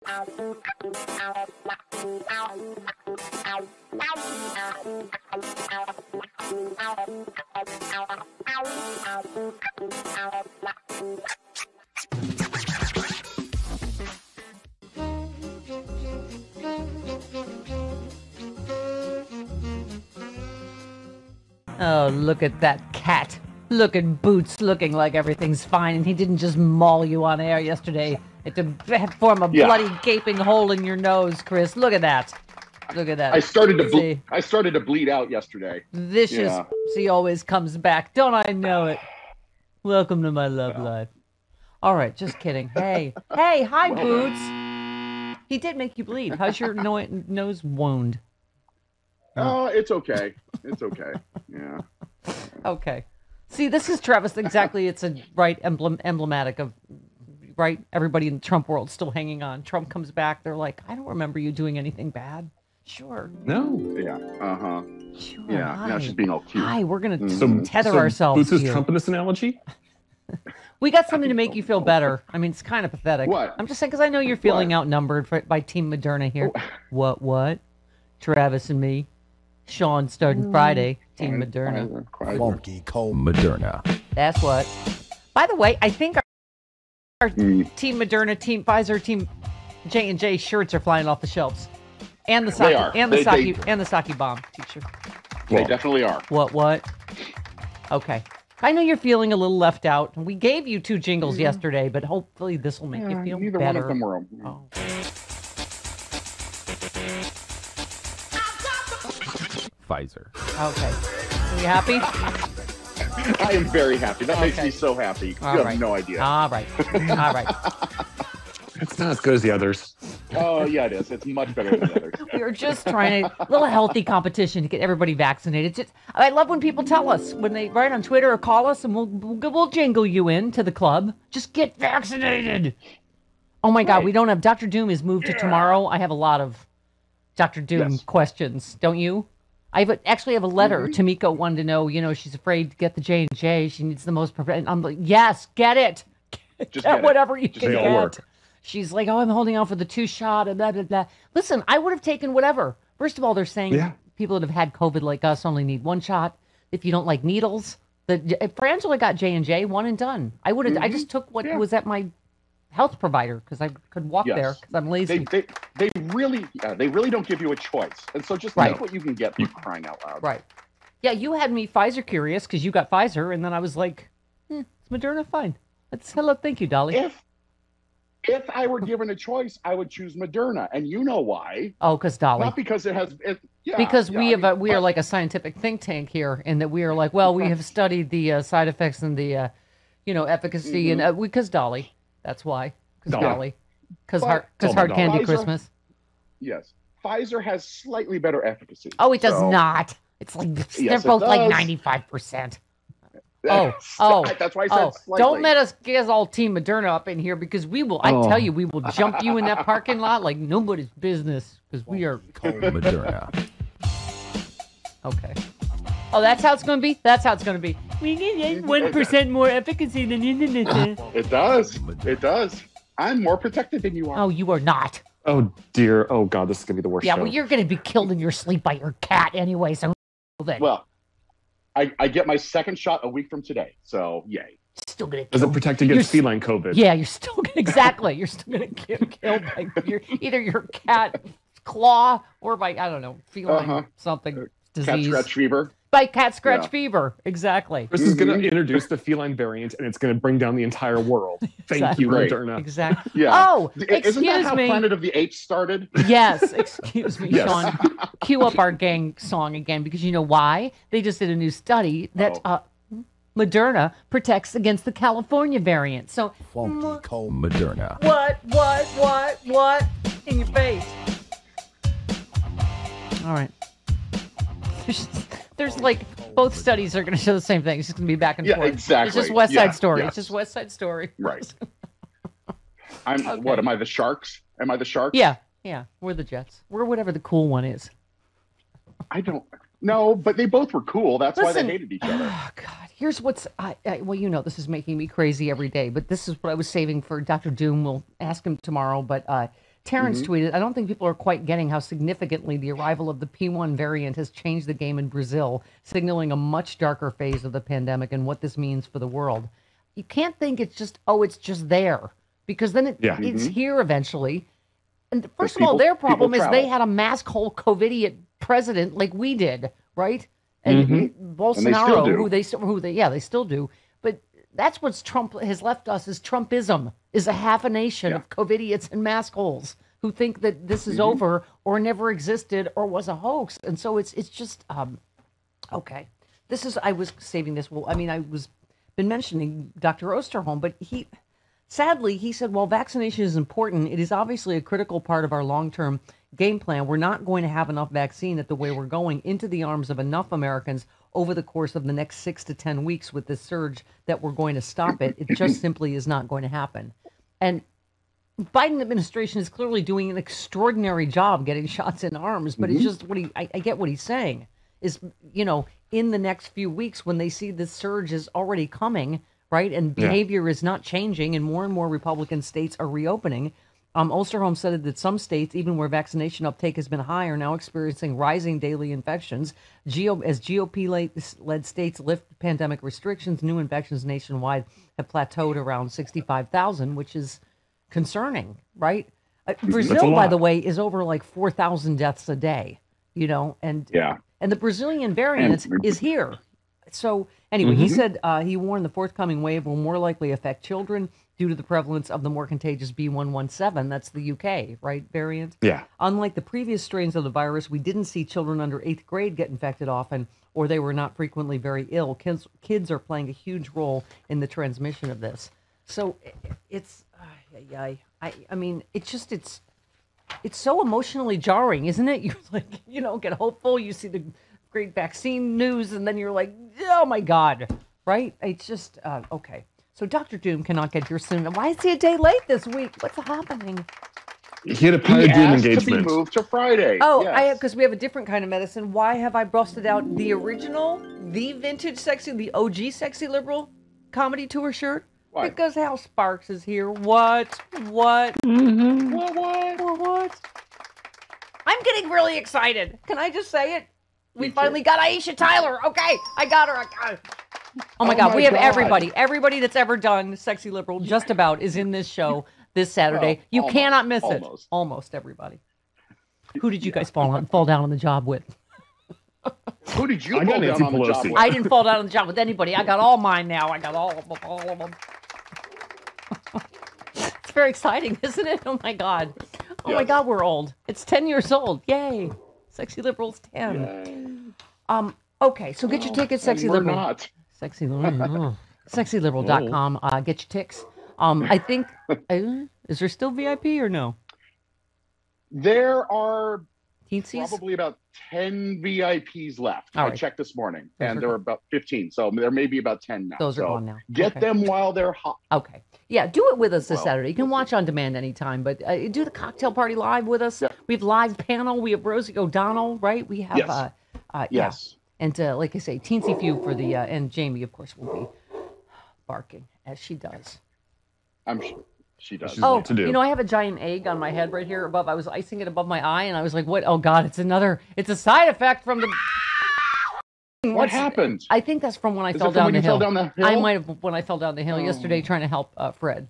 Oh, look at that cat. Look at Boots looking like everything's fine, and he didn't just maul you on air yesterday. It to form a bloody gaping hole in your nose, Chris. Look at that. Look at that. I started to bleed out yesterday. Vicious. He always comes back. Don't I know it? Welcome to my love life. All right, just kidding. Hey, hi, Boots. He did make you bleed. How's your nose wound? Oh, it's okay. It's okay. Yeah. Okay. See, this is Travis. Exactly. It's a emblematic of right. Everybody in the Trump world still hanging on. Trump comes back. They're like, I don't remember you doing anything bad. Sure. No. Yeah. Uh-huh. Sure. Yeah. Hi. Now she's being all cute. Hi. We're gonna tether ourselves. Boots' here. Trumpiness analogy. We got something to make you feel better. I mean, it's kind of pathetic. What? I'm just saying because I know you're feeling outnumbered by Team Moderna here. What? Travis and me. Sean starting Friday. Team Moderna. Funky cold Moderna. That's what. By the way, I think our Team Moderna, Team Pfizer, Team J&J shirts are flying off the shelves, and the sake, They are. and the sake bomb teacher. They definitely are. What? Okay. I know you're feeling a little left out. We gave you 2 jingles yesterday, but hopefully this will make you feel neither better. one of them were. Oh. Pfizer. Okay. Are you happy? I am very happy. That makes me so happy. You have no idea. All right. It's not as good as the others. Oh, yeah, it is. It's much better than the others. We were just trying a little healthy competition to get everybody vaccinated. I love when people tell us when they write on Twitter or call us, and we'll jingle you in to the club. Just get vaccinated. Oh my God, we don't have Dr. Doom is moved to tomorrow. I have a lot of Dr. Doom questions, don't you? Actually have a letter. Tamiko wanted to know. She's afraid to get the J&J. She needs the most. I'm like, yes, get it. Get whatever you can get. Work. She's like, I'm holding out for the 2-shot and blah, blah, blah. Listen, I would have taken whatever. First of all, they're saying people that have had COVID like us only need 1 shot. If you don't like needles, if Frangela got J&J, 1 and done. I would have. I just took what was at my health provider because I could walk there because I'm lazy. They really don't give you a choice, and so just take what you can get. For crying out loud. Right. Yeah, you had me Pfizer curious because you got Pfizer, and then I was like, it's Moderna, fine. Thank you, Dolly. If I were given a choice, I would choose Moderna, and you know why? Oh, because Dolly. Not because it has. Because we are like a scientific think tank here, and that we are like, well, we have studied the side effects and the, efficacy, and because Dolly. That's why. Because Dolly. Because hard candy Pfizer, Christmas. Yes, Pfizer has slightly better efficacy. Oh, it does not. It's like they're both like 95%. Oh, that's why I said slightly. Don't let us get all Team Moderna up in here because we will. I tell you, we will jump you in that parking lot like nobody's business because we are Moderna. Okay. Oh, that's how it's going to be. That's how it's going to be. We get 1% more efficacy than It does. It does. I'm more protected than you are. Oh, you are not. Oh dear. Oh God, this is gonna be the worst. Yeah, show. well, you're going to be killed in your sleep by your cat anyway. So then. Well. I get my 2nd shot a week from today, so yay. Still gonna does it protect against feline COVID? Yeah, you're still exactly. You're still gonna get killed by either your cat claw or by feline something disease. Cat scratch fever. By cat scratch fever, exactly. This is going to introduce the feline variant, and it's going to bring down the entire world. Thank you, Moderna. Exactly. Yeah. Oh, Isn't that how Planet of the Apes started? Yes. Excuse me, Sean. Cue up our gang song again because you know why? They just did a new study that Moderna protects against the California variant. So funky cold Moderna. What? In your face. All right. There's like both studies are going to show the same thing. It's just going to be back and forth. Exactly. It's just West Side Story. Yes. It's just West Side Story. Right. What am I? The Sharks? Am I the Sharks? Yeah. We're the Jets. We're whatever the cool one is. I don't know, but they both were cool. That's why they hated each other. Oh God. Here's what's well, this is making me crazy every day, but this is what I was saving for Dr. Doom. We'll ask him tomorrow, but Terrence tweeted, I don't think people are quite getting how significantly the arrival of the P1 variant has changed the game in Brazil, signaling a much darker phase of the pandemic and what this means for the world. You can't think it's just, it's just there, because then it's here eventually. And first of all, their problem is they had a mask hole COVIDiot president like we did, right? And Bolsonaro, they still do. But that's what's Trump has left us is Trumpism, is a half a nation of COVIDiots and mask holes who think that this is over or never existed or was a hoax. And so it's just, okay. I was saving this. Well, I mean, been mentioning Dr. Osterholm, but sadly, he said, while vaccination is important, it is obviously a critical part of our long-term game plan. We're not going to have enough vaccine at the way we're going into the arms of enough Americans over the course of the next 6 to 10 weeks with this surge that we're going to stop it. It just simply is not going to happen. And Biden administration is clearly doing an extraordinary job getting shots in arms, but it's just I get what he's saying is, in the next few weeks when they see this surge is already coming, right? And behavior is not changing and more Republican states are reopening. Osterholm said that some states, even where vaccination uptake has been high, are now experiencing rising daily infections. As GOP-led states lift pandemic restrictions, new infections nationwide have plateaued around 65,000, which is concerning, right? Brazil, by the way, is over like 4,000 deaths a day, and the Brazilian variant is here. So anyway, he said he warned the forthcoming wave will more likely affect children due to the prevalence of the more contagious B117. That's the UK, right, variant? Yeah. Unlike the previous strains of the virus, we didn't see children under 8th grade get infected often, or they were not frequently very ill. Kids are playing a huge role in the transmission of this. So it's, I mean, it's so emotionally jarring, isn't it? You're like, get hopeful. You see the great vaccine news, and then you're like, oh my God, right? It's just, okay. So Dr. Doom cannot get here soon. Why is he a day late this week? What's happening? He had a Doom engagement. To be moved to Friday. Oh, yes. Because we have a different kind of medicine. Why have I busted out the original, the vintage sexy, the OG sexy liberal comedy tour shirt? Why? Because Hal Sparks is here. What? Mm-hmm. What? I'm getting really excited. Can I just say it? We finally got Aisha Tyler. Okay, I got her. Oh my God, we have everybody that's ever done Sexy Liberal just about is in this show this Saturday. You cannot miss it. Almost everybody. Who did you guys fall down on the job with? Who did you fall down on the job with? I didn't fall down on the job with anybody. I got all mine now. I got all of them. It's very exciting, isn't it? Oh my God. My God, we're old. It's 10 years old. Yay. Sexy Liberal's 10. Yay. Okay, so get your tickets, Sexy Liberal. We're not. Sexy Liberal. SexyLiberal.com. Get your ticks. I think, is there still VIP or no? There are Teensies? Probably about 10 VIPs left. All I right. checked this morning, and there were about 15. So there may be about 10 now. Those are gone now. Get them while they're hot. Okay. Yeah, do it with us this Saturday. You can watch on demand anytime, but do the cocktail party live with us. Yeah. We have live panel. We have Rosie O'Donnell, right? We have, yes. Yeah. And like I say, Teensy Few for the, and Jamie, of course, will be barking as she does. I'm sure she does. Oh, I have a giant egg on my head right here above. I was icing it above my eye, and I was like, what? Oh, God, it's a side effect from the... What happened? I think that's from when I fell down the hill. I might have when I fell down the hill yesterday trying to help Fred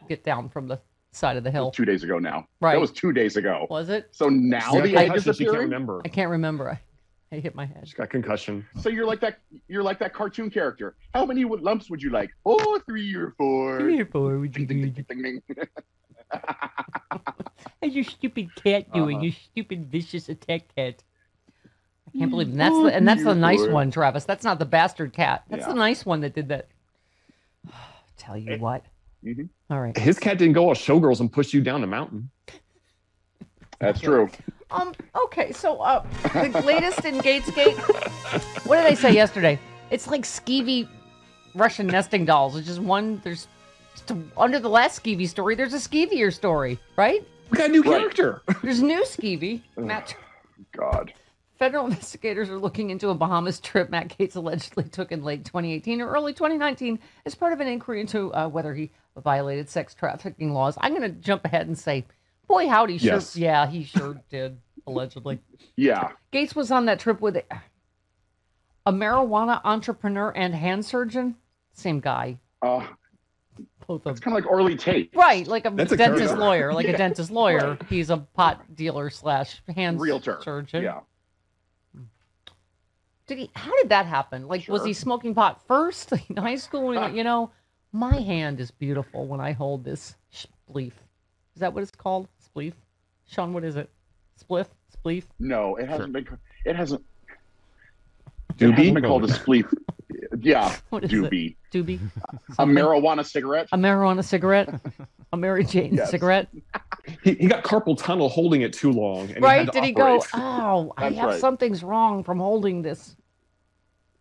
get down from the side of the hill. 2 days ago now. Right. That was 2 days ago. Was it? So now the egg is appearing? I can't remember. I hit my head. She's got concussion. So you're like that cartoon character. How many lumps would you like? Oh, 3 or 4. 3 or 4 would you ding, ding, ding, ding. How's your stupid cat doing? Your stupid vicious attack cat. I can't believe it. And that's the nice one, Travis. That's not the bastard cat. That's the nice one that did that. Tell you what. Mm-hmm. All right. His cat didn't go all showgirls and push you down the mountain. That's true. Okay, so the latest in Gatesgate. What did I say yesterday? It's like skeevy Russian nesting dolls. It's just one. There's under the last skeevy story. There's a skeevier story, right? We got a new character. There's new skeevy. Matt. God. Federal investigators are looking into a Bahamas trip Matt Gaetz allegedly took in late 2018 or early 2019 as part of an inquiry into whether he violated sex trafficking laws. I'm going to jump ahead and say Boy, howdy, Yes. sure. Yeah, he sure did, allegedly. Yeah. Gates was on that trip with a marijuana entrepreneur and hand surgeon. Same guy. Both of It's kind of like Orly Tate. Right, like a That's a dentist character. lawyer. Like a dentist lawyer. Right. He's a pot dealer / hand Realtor. surgeon. Yeah. How did that happen? Like, was he smoking pot first in high school? You know, my hand is beautiful when I hold this spleef. Is that what it's called? Spleef? Sean, what is it? Spliff? Spleef? No, it hasn't been. It hasn't. Doobie? It hasn't been called a spleef. Yeah, What is doobie. it? Doobie? A marijuana cigarette. A marijuana cigarette? A Mary Jane cigarette? He got carpal tunnel holding it too long. And Right? He had to Did he go, operate. oh, That's right. something's wrong from holding this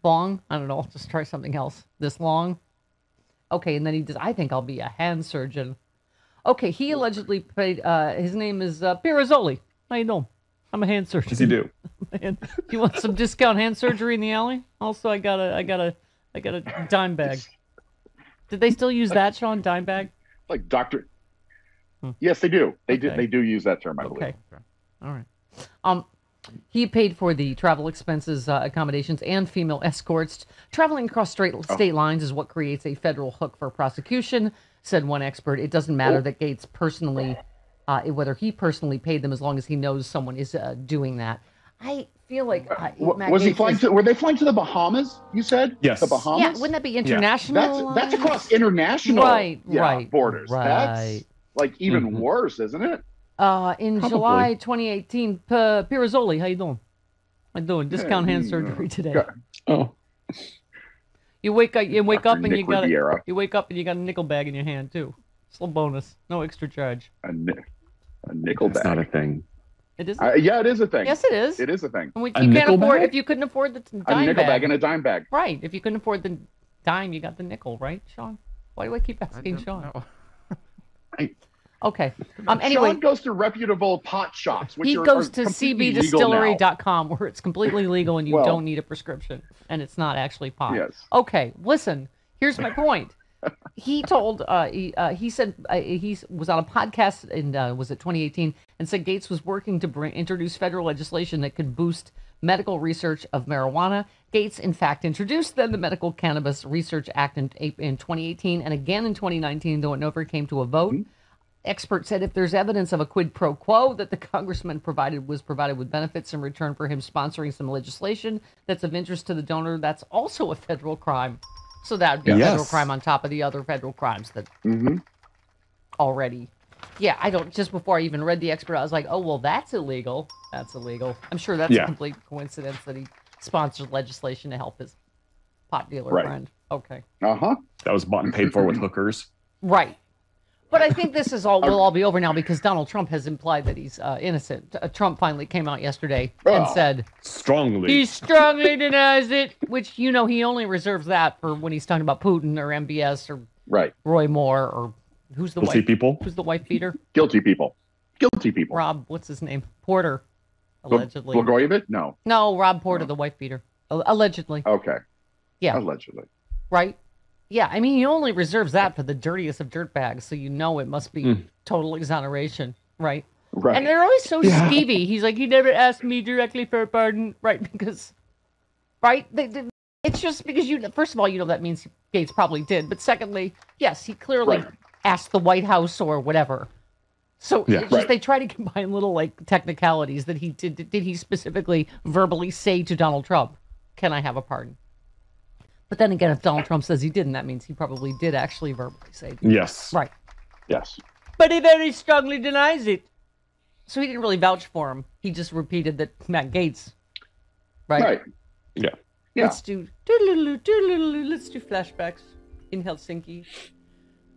long? I don't know. I'll just try something else. This long? Okay, and then he does, I think I'll be a hand surgeon. Okay, he allegedly paid, his name is Pirazzoli. How you doing? I'm a hand surgeon. What does he do? Man, you want some discount hand surgery in the alley? Also, I got a dime bag. Did they still use that, Sean? Dime bag? Like Doctor. Yes, they do. They Okay. They do use that term, I believe. Okay. All right. He paid for the travel expenses, accommodations, and female escorts. Traveling across state lines is what creates a federal hook for prosecution, said one expert. It doesn't matter that Gates personally, whether he personally paid them, as long as he knows someone is doing that. I feel like Matt Was he Gaetz flying is- to? Were they flying to the Bahamas? You said Yes. The Bahamas. Yeah, wouldn't that be international? That's across international Right, borders. right. That's like even worse, isn't it? In July 2018, Pirazzoli, how you doing? How you doing? Discount hand surgery today. Oh. You wake up and Nick you got Riviera. you wake up and you got a nickel bag in your hand too. It's a little bonus, no extra charge. A nickel That's bag. not a thing. It is. Yeah, it is a thing. Yes, it is. It is a thing. And A you can't nickel afford bag? if you couldn't afford the A dime nickel bag. bag and a dime bag. Right. If you couldn't afford the dime, you got the nickel, right, Sean? Why do I keep asking Sean? Okay. Anyway, Sean goes to reputable pot shops. Which he are goes to completely legal now. cbdistillery.com where it's completely legal and you Well- don't need a prescription and it's not actually pot. Yes. Okay, listen. Here's my point. He told he said he was on a podcast in was it 2018 and said Gates was working to introduce federal legislation that could boost medical research of marijuana. Gates, in fact, introduced then the Medical Cannabis Research Act in 2018 and again in 2019, though it never came to a vote. Experts said if there's evidence of a quid pro quo that the congressman was provided with benefits in return for him sponsoring some legislation that's of interest to the donor, that's also a federal crime. So that would be a federal crime on top of the other federal crimes that already. Yeah, I don't. Just before I even read the expert, I was like, oh, well, that's illegal. That's illegal. I'm sure that's a complete coincidence that he sponsored legislation to help his pot dealer friend. Okay. Uh-huh. That was bought and paid for with hookers. Right. But I think this is will all be over now because Donald Trump has implied that he's innocent. Trump finally came out yesterday and said Strongly. he strongly denies it, which, he only reserves that for when he's talking about Putin or MBS or Roy Moore or who's the Guilty people. Who's the wife beater? Guilty people. Guilty people. Rob, what's his name? Porter, allegedly. Blagojevich? No. No, Rob Porter, the wife beater, allegedly. Okay. Yeah. Allegedly. Right. Yeah, I mean, he only reserves that for the dirtiest of dirtbags, so it must be total exoneration, right? Right. And they're always so skeevy. He's like, he never asked me directly for a pardon, right? Because, right? It's just because first of all, that means Gates probably did, but secondly, yes, he clearly asked the White House or whatever. So it's just they try to combine little technicalities that he did. Did he specifically verbally say to Donald Trump, "Can I have a pardon?" But then again, if Donald Trump says he didn't, that means he probably did actually verbally say it. Yes. Right. Yes. But he very strongly denies it. So he didn't really vouch for him. He just repeated that Matt Gaetz. Right? Yeah. Let's do flashbacks in Helsinki.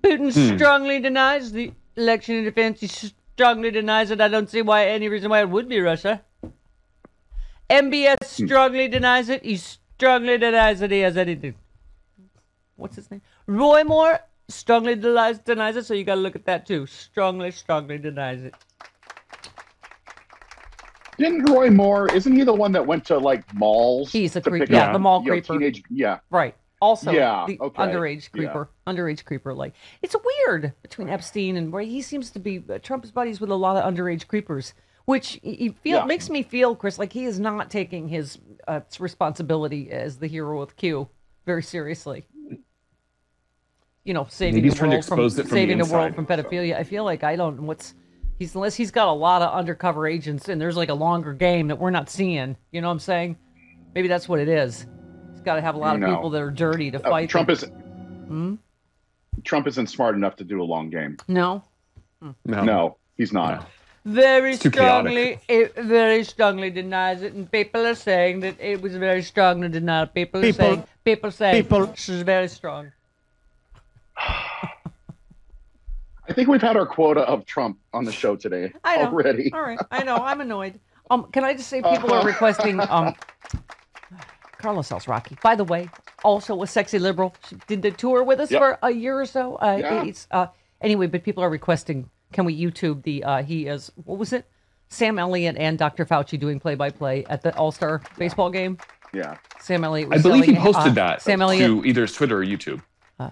Putin strongly denies the election in defense. He strongly denies it. I don't see any reason why it would be Russia. MBS strongly denies it. He strongly denies that he has anything. What's his name? Roy Moore strongly denies it, so you got to look at that too. Strongly denies it. Didn't Roy Moore, isn't he the one that went to malls? He's a to creep. pick Yeah, up, the mall creeper. Teenage, Right. Also, Yeah, the okay, underage creeper. Like, it's weird between Epstein and he seems to be Trump's buddies with a lot of underage creepers, which makes me feel, Chris, like he is not taking his responsibility as the hero with Q very seriously. You know, saving the world from pedophilia. I feel like unless he's got a lot of undercover agents and there's like a longer game that we're not seeing. You know what I'm saying? Maybe that's what it is. He's got to have a lot of people that are dirty to fight. Trump isn't smart enough to do a long game. No, he's not. No. Very strongly denies it, and people are saying that it was very strongly denied. People say she's very strong. I think we've had our quota of Trump on the show today already. All right, I know. I'm annoyed. Can I just say people are requesting Carlos Alzraki, by the way, also a sexy liberal. She did the tour with us for a year or so. Anyway, but people are requesting, can we YouTube what was it? Sam Elliott and Dr. Fauci doing play-by-play at the All-Star baseball game. Yeah. Sam Elliott was I believe he posted that to either Twitter or YouTube.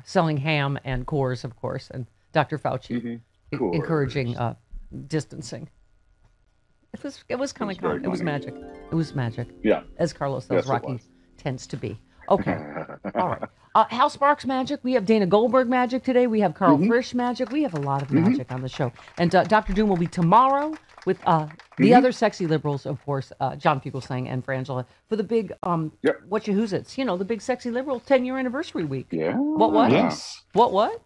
Selling ham and Coors, of course, and Dr. Fauci encouraging distancing. It was kind of cool. It was magic. It was magic. Yeah. As Carlos Alzraki tends to be. Okay. All right. Hal Sparks magic. We have Dana Goldberg magic today. We have Carl Frisch magic. We have a lot of magic on the show. And Dr. Doom will be tomorrow with the other sexy liberals, of course, John Fugelsang and Frangela, for the big whatcha-who's-its. You know, the big sexy liberal 10-year anniversary week. Yeah. What? Yes. What?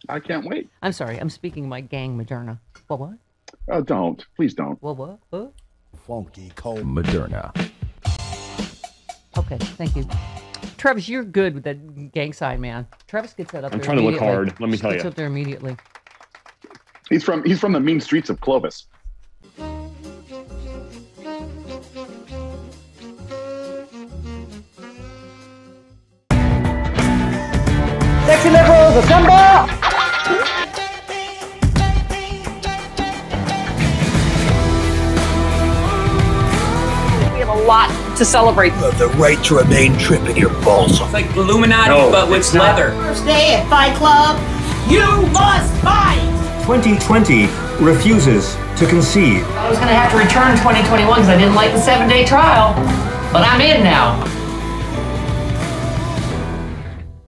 I can't wait. I'm sorry. I'm speaking my gang Moderna. What? Oh, don't. Please don't. What? Funky cold. Moderna. Okay, thank you. Travis, you're good with that gang sign, man. Travis gets that up there. I'm trying to look hard. Let me tell you. Gets up there immediately. He's from the mean streets of Clovis. Sexy liberals, assemble! We have a lot to celebrate. You have the right to remain tripping your balls off. It's like Illuminati, but with leather. First day at Fight Club, you must fight! 2020 refuses to concede. I was going to have to return 2021 because I didn't like the 7-day trial, but I'm in now.